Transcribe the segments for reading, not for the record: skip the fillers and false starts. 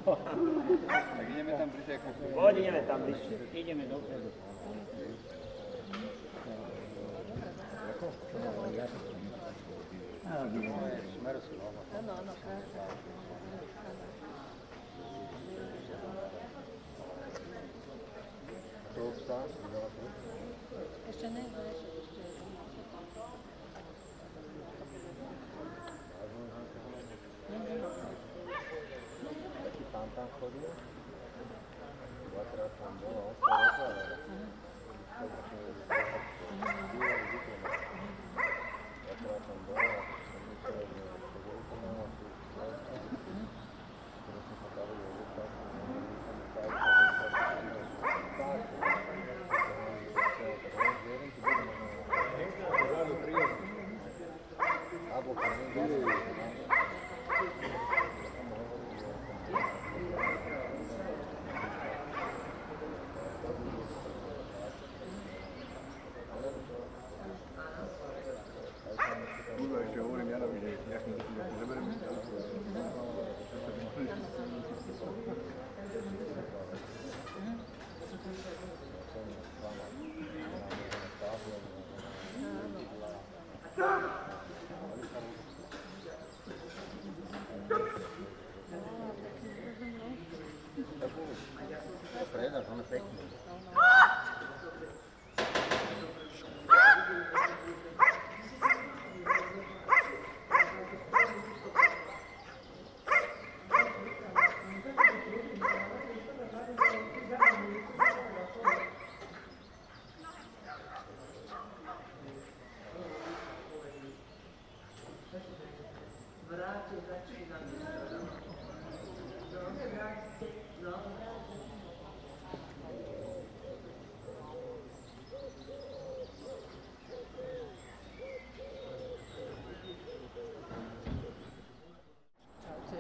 Tak ideme tam bližšie ako... Poď, ideme tam bližšie. Ideme dopredu. Ešte ne, ešte. Pán tam chodil, dvakrát tam bol a on sa rozhľadal. Dvakrát tam bol a som myslel, že to je úplne na tú skladku, ktorú som sa bavil o rukách, alebo to nie je ešte hovorím Janovi, že ja som neberiem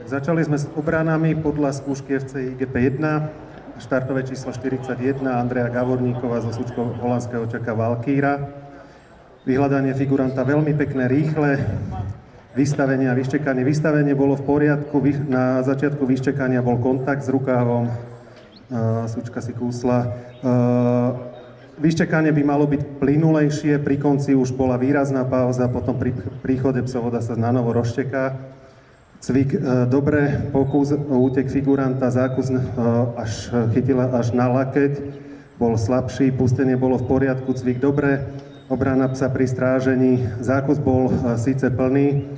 Začali sme s obranami podľa skúšky FC IGP 1, štartové číslo 41, Andrea Gavorníková zo súčkou holandského čaka Valkýra. Vyhľadanie figuranta veľmi pekné, rýchle, vystavenie a vyštekanie. Vystavenie bolo v poriadku, na začiatku vyštekania bol kontakt s rukávom, súčka si kúsla. Vyštekanie by malo byť plynulejšie, pri konci už bola výrazná pauza, potom pri príchode psovoda sa nanovo rozšteká. Cvik dobre, pokus, útek figuranta, zákus chytila až na lakeť, bol slabší, pustenie bolo v poriadku, cvik dobre, obrana psa pri strážení, zákus bol síce plný,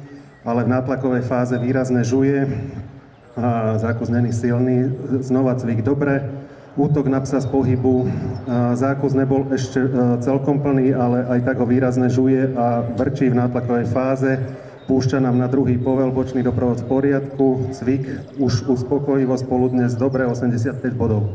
ale v nátlakovej fáze výrazne žuje, zákus není silný, znova cvik dobre, útok na psa z pohybu, zákus nebol ešte celkom plný, ale aj tak ho výrazne žuje a vrčí v nátlakovej fáze. Púšťa nám na druhý povel, bočný doprovod v poriadku, cvik už uspokojivo, spolu dnes dobre, 85 bodov.